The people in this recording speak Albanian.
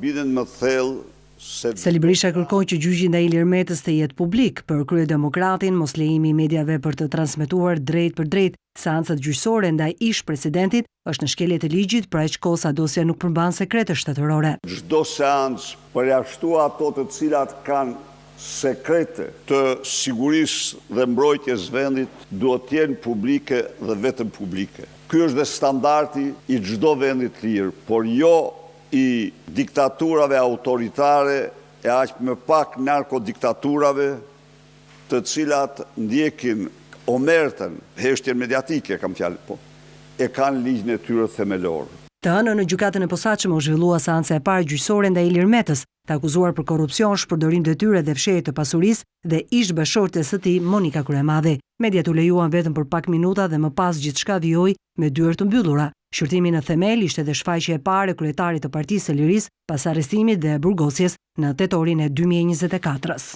biden më thellë Sali Berisha kërkoi që gjyqi ndaj Ilir Metës të jetë publik për kryedemokratin, mos lejimi i mediave për të transmetuar drejt për drejt seancat gjyqësore ndaj ish-presidentit është në shkelje të ligjit, pra aq kohë sa dosja nuk përmban sekrete shtetërore. Çdo seancë përjashtua ato të cilat kanë sekrete të sigurisë dhe mbrojtjes vendit duhet të jenë publike dhe vetëm publike. Ky është dhe standardi i çdo vendi të lirë, por jo i diktaturave autoritare e aq më pak narkodiktaturave të cilat ndjekin omertën, heshtjen mediatike kam fjalë, po e kanë ligjin e tyre themelor. Të hënën në gjykatën e posaçme u zhvillua seanca e parë gjyqësore ndaj Ilir Metës, të akuzuar për korrupsion, shpërdorim detyre dhe fshehje të pasurisë dhe ish bashkëshortes së tij Monika Kryemadhi. Mediat u lejuan vetëm për pak minuta dhe më pas gjithçka vijoi me dyert të mbyllura. Shqyrtimi në themel ishte dhe shfaqja e parë e kryetarit të Partisë së Lirisë pas arrestimit dhe burgosjes në tetorin e 2024-s.